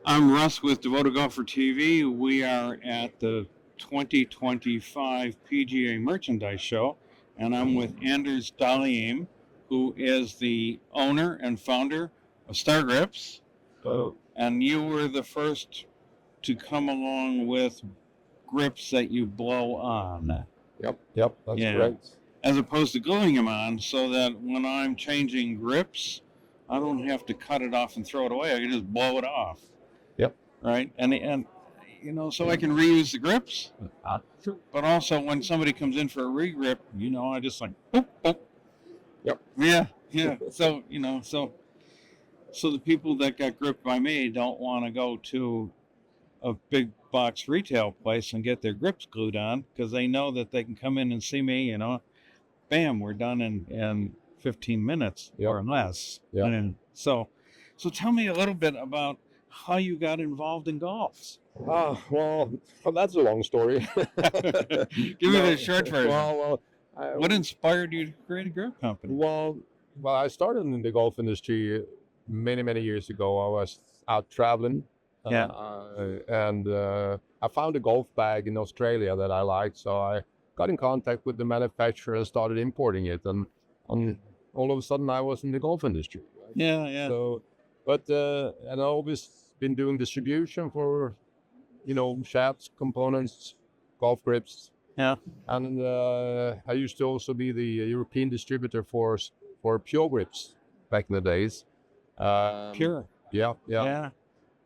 I'm Russ with Devoted Golfer TV. We are at the 2025 PGA Merchandise Show, and I'm with Anders Dahlen, who is the owner and founder of Star Grips. Oh. And you were the first to come along with grips that you blow on. Yep, that's correct. As opposed to gluing them on, so that when I'm changing grips, I don't have to cut it off and throw it away. I can just blow it off. Yep. Right? And so I can reuse the grips. Sure. But also when somebody comes in for a re-grip, I just like, boop, boop. Yep. Yeah. So the people that got gripped by me don't want to go to a big box retail place and get their grips glued on, because they know that they can come in and see me, bam, we're done in 15 minutes or less. Yeah. And so tell me a little bit about how you got involved in golf. Well, that's a long story. Give me the short version. What inspired you to create a grip company? Well, I started in the golf industry many, many years ago. I was out traveling. And I found a golf bag in Australia that I liked, so I got in contact with the manufacturer and started importing it, and all of a sudden I was in the golf industry. Right? Yeah. So, and I've always been doing distribution for, shafts, components, golf grips. Yeah. And I used to also be the European distributor for Pure grips back in the days. Pure. Yeah.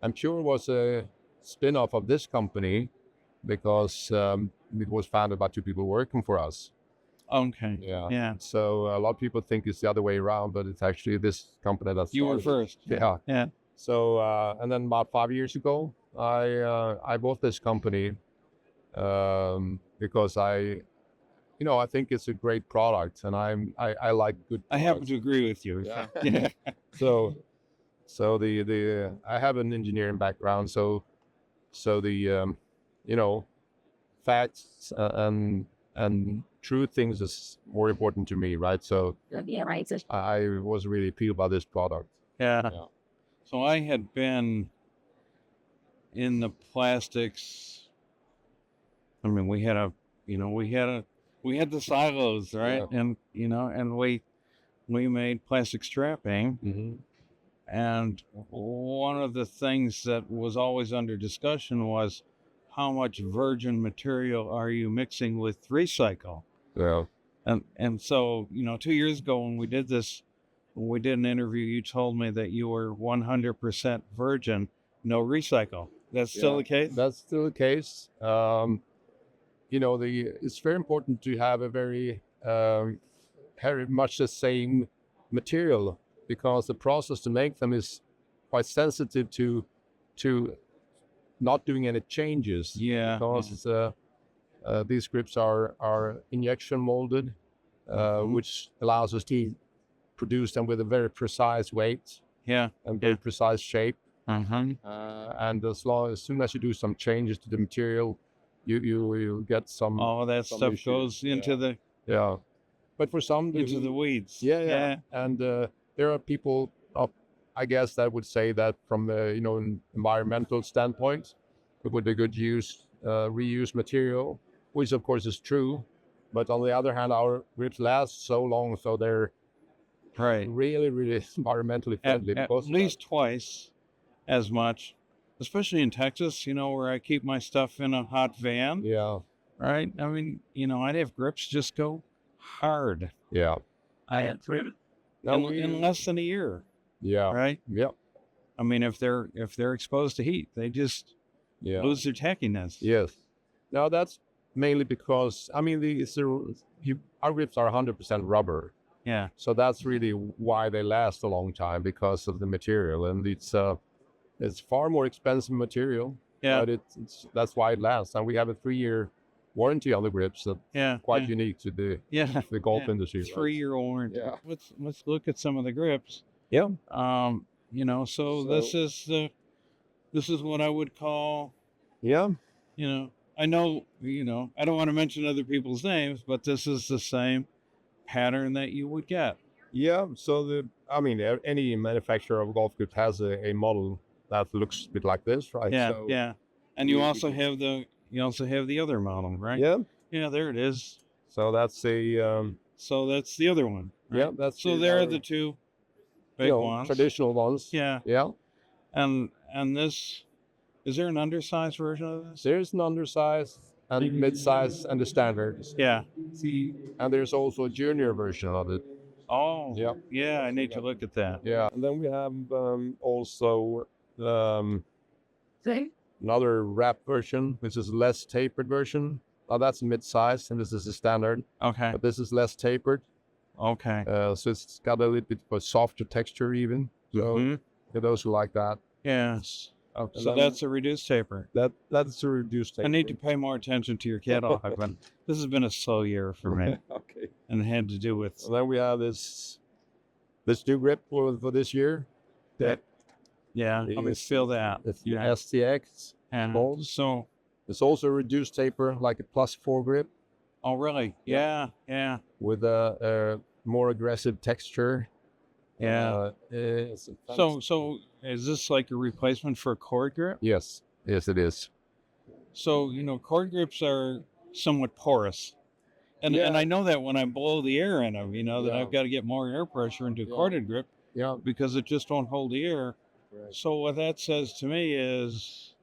And Pure was a spin-off of this company because it was founded by two people working for us. Okay. Yeah. So a lot of people think it's the other way around, but it's actually this company that's you were first. Yeah. So and then about 5 years ago, I bought this company because I think it's a great product, and I like good products. I happen to agree with you. Yeah. So the I have an engineering background, so the facts and true things is more important to me, right? So I was really appealed by this product. Yeah. So I had been in the plastics. I mean, we had the silos, right? Yeah. And we made plastic strapping. Mm-hmm. And one of the things that was always under discussion was, how much virgin material are you mixing with recycle? Yeah. And so, 2 years ago when we did an interview, you told me that you were 100% virgin, no recycle. That's still the case? That's still the case. It's very important to have a very much the same material, because the process to make them is quite sensitive to not doing any changes. Yeah. Because these grips are injection molded, which allows us to produce them with a very precise weight. Yeah. And very precise shape. Mm-hmm. And as soon as you do some changes to the material, you get some. All that stuff issues. goes into the. Yeah. But for some, into the weeds. Yeah. And there are people, I guess, that would say that from the environmental standpoint, it would be good to use reuse material, which of course is true. But on the other hand, our grips last so long, so they're really, really environmentally friendly. At least twice as much, especially in Texas, where I keep my stuff in a hot van. Yeah. Right? I mean, I'd have grips just go hard. Yeah. I had three in less than a year. Yeah. Right? Yep. I mean, if they're exposed to heat, they just lose their tackiness. Yes. Now that's mainly because our grips are 100% rubber. Yeah. So that's really why they last a long time, because of the material, and it's far more expensive material. Yeah. But that's why it lasts, and we have a 3-year warranty on the grips. That's quite unique to the golf industry. 3-year warranty. Yeah. Let's look at some of the grips. Yeah. So this is what I would call. Yeah. I know, I don't want to mention other people's names, but this is the same pattern that you would get. Yeah. So any manufacturer of golf grip has a model that looks a bit like this, right? Yeah, So, yeah. And you also have the other model, right? yeah. Yeah, there it is. So that's So that's the other one. Right? yeah, that's so there are the two big ones. traditional ones. Yeah. Yeah. And this, is there an undersized version of this? There's an undersized and mid-size and the standard. Yeah. And there's also a junior version of it. Oh. Yeah. Yeah, I need to look at that. Yeah. And then we have also another wrap version, which is less tapered version. Now that's mid-size and this is the standard. Okay. But this is less tapered. Okay. So it's got a little bit of a softer texture even. So for those who like that. Yes. Okay. So that's a reduced taper. That's a reduced taper. I need to pay more attention to your catalog. This has been a slow year for me. Okay. And it had to do with. And then we have this new grip for this year. Yeah, let me feel that. It's the STX. And mold. so. It's also a reduced taper, like a +4 grip. Oh, really? Yeah. With a more aggressive texture. Yeah. So is this like a replacement for a cord grip? Yes, it is. So, cord grips are somewhat porous. And I know that when I blow the air in them, that I've got to get more air pressure into a corded grip because it just won't hold the air. Right. So what that says to me is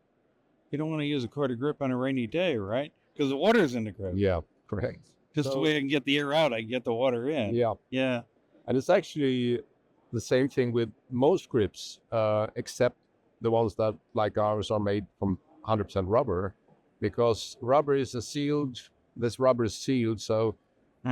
you don't want to use a corded grip on a rainy day, right? Because the water's in the grip. Yeah, correct. Just the way I can get the air out, I can get the water in. Yeah. Yeah. And it's actually the same thing with most grips, except the ones that, like ours, are made from 100% rubber, because rubber is this rubber is sealed, so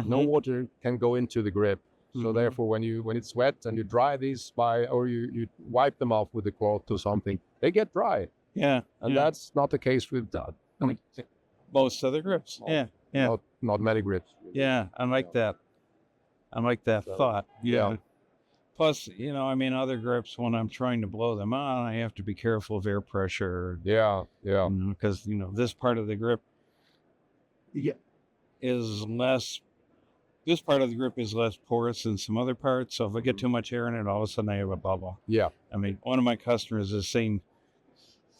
no water can go into the grip. So therefore, when it's wet and you dry these or you wipe them off with a cloth or something, they get dry. Yeah. And that's not the case with that. Most other grips. Yeah. Not many grips. Yeah, I like that. I like that thought. Yeah. Plus, other grips, when I'm trying to blow them on, I have to be careful of air pressure. Yeah. Because, this part of the grip is less, this part of the grip is less porous than some other parts. So if I get too much air in it, all of a sudden I have a bubble. Yeah. One of my customers has seen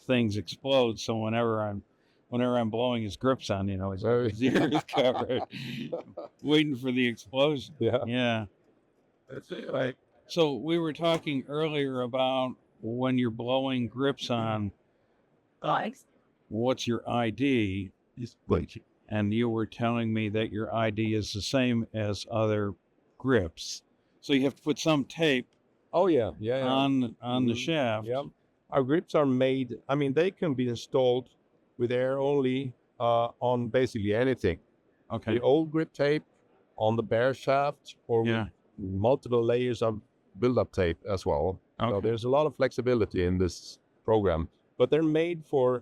things explode. So whenever I'm blowing his grips on, his ear is covered, waiting for the explosion. Yeah. Yeah. That's it, right? So we were talking earlier about when you're blowing grips on, what's your ID? And you were telling me that your ID is the same as other grips. So you have to put some tape on the shaft. Yeah. Our grips are made, they can be installed with air only on basically anything. Okay. The old grip tape on the bare shaft or with multiple layers of build-up tape as well. Okay. So there's a lot of flexibility in this program, but they're made for,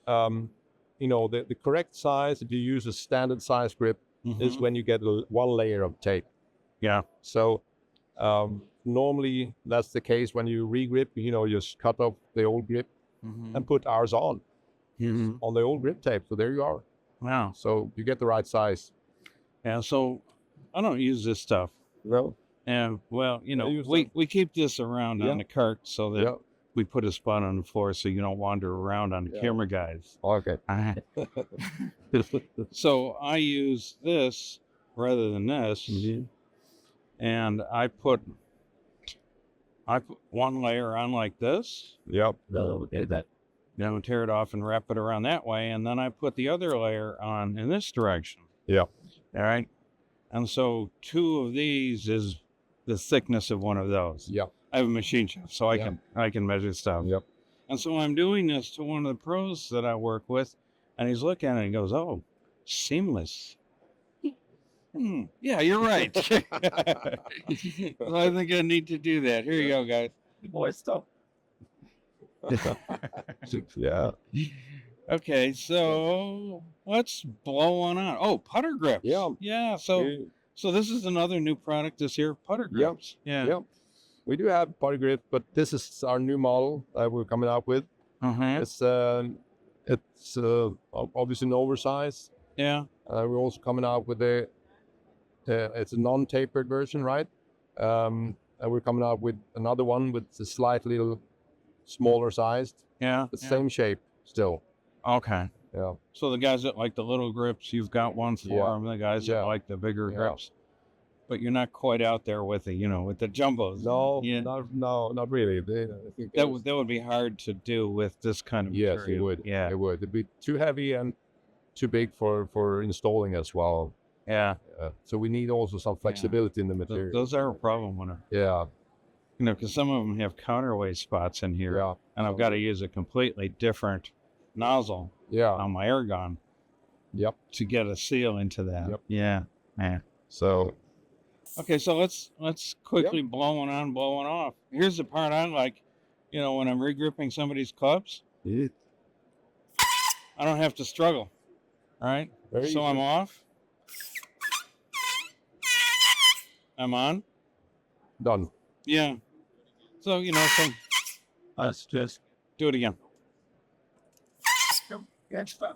the correct size. If you use a standard size grip, is when you get one layer of tape. Yeah. So normally that's the case when you re-grip. You just cut off the old grip and put ours on the old grip tape. So there you are. Wow. So you get the right size. Yeah. So I don't use this stuff. No. And we keep this around on the cart so that we put a spot on the floor so you don't wander around on the camera guys. Okay. So I use this rather than this, and I put one layer on like this. Yep. Then tear it off and wrap it around that way, and then I put the other layer on in this direction. Yeah. All right. And so 2 of these is the thickness of one of those. Yeah. I have a machine shop, so I can measure stuff. Yep. And so I'm doing this to one of the pros that I work with, and he's looking at it and goes, "Oh, seamless." Yeah, you're right. Well, I think I need to do that. Here you go, guys. Boy stuff. Yeah. Okay, so let's blow one on. Oh, putter grips. Yeah. Yeah. So this is another new product this year, putter grips. Yeah. Yeah. We do have putter grip, but this is our new model that we're coming out with. It's obviously an oversized. Yeah. We're also coming out with it's a non-tapered version, right? And we're coming out with another one with a slight little smaller sized, Yeah. but Yeah. same shape still. Okay. Yeah. So the guys that like the little grips, you've got one for Yeah. them. The guys that Yeah. like the bigger Yeah. grips, but you're not quite out there with the, with the jumbos. No, Yeah. not really. I think That would be hard to do with this kind of yes, material. it would. Yeah. It would. It'd be too heavy and too big for installing as well. Yeah. So we need also some flexibility in the material. Those are a problem when Yeah. because some of them have counterweight spots in here, Yeah. and I've got to use a completely different nozzle Yeah. on my air gun. Yep. To get a seal into that. Yep. Yeah. Man. So Okay, so let's quickly blow one on, blow one off. Here's the part I like, when I'm regripping somebody's clubs, I don't have to struggle. All right. Very So easy. I'm off. I'm on. done. Yeah. So Let's just do it again. get stuff.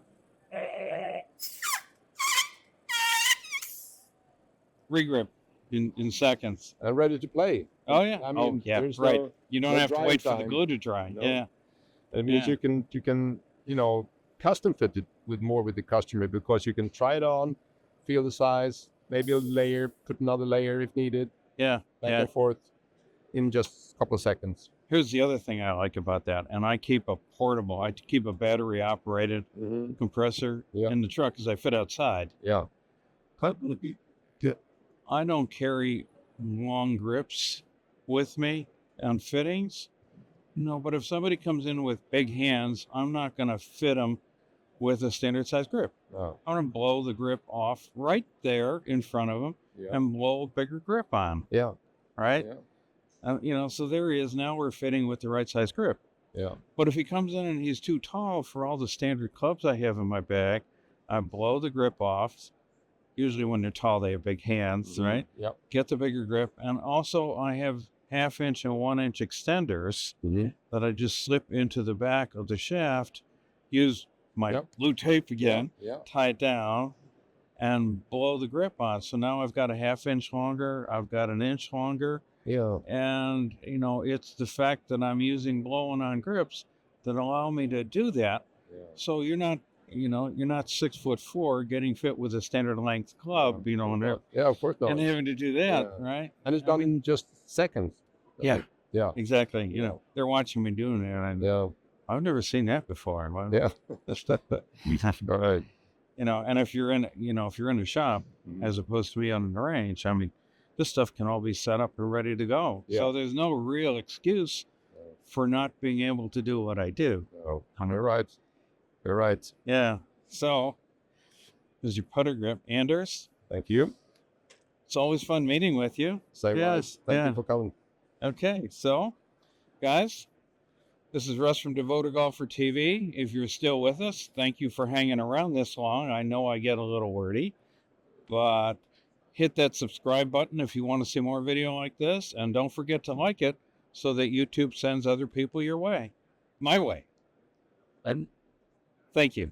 Regrip in seconds. And ready to play. Oh yeah. I mean, yeah. there's Right. no- You don't no have to drying wait for the time. glue to dry. No. Yeah. It means Yeah. you can custom fit it with the customer, because you can try it on, feel the size, maybe a layer, put another layer if needed, Yeah. back Yeah. and forth in just a couple of seconds. Here's the other thing I like about that, and I keep a portable. I keep a battery operated compressor Yeah. in the truck because I fit outside. Yeah. I don't carry long grips with me on fittings. But if somebody comes in with big hands, I'm not going to fit them with a standard size grip. Oh, I'm going to blow the grip off right there in front of them yeah. and blow a bigger grip on. Yeah. Right? Yeah. So there he is. Now we're fitting with the right size grip. Yeah. But if he comes in and he's too tall for all the standard clubs I have in my bag, I blow the grip off. Usually when they're tall, they have big hands, right? Yep. Get the bigger grip. And also I have 1/2 and 1 inch extenders that I just slip into the back of the shaft, use my Yep. blue tape again, Yeah. tie it down, and blow the grip on. So now I've got a 1/2 inch longer, I've got 1 inch longer. Yeah. And, it's the fact that I'm using blowing on grips that allow me to do that. Yeah. So you're not 6'4" getting fit with a standard length club, Yeah, of course not. and having to do that, Yeah. right? And it's done in just seconds. Yeah. Yeah. Exactly. Yeah. They're watching me doing that. And Yeah. I've never seen that before. Well, Yeah. All right. And if you're in a shop as opposed to be on the range, this stuff can all be set up and ready to go. Yeah. So there's no real excuse for not being able to do what I do. Oh, you're right. You're right. Yeah. So there's your putter grip. Anders, Thank you. it's always fun meeting with you. Say Yes, Thank yeah. you for coming. Okay. So, guys, this is Russ from Devoted Golfer TV. If you're still with us, thank you for hanging around this long. I know I get a little wordy, but hit that subscribe button if you want to see more video like this. And don't forget to like it so that YouTube sends other people your way. My way. And Thank you.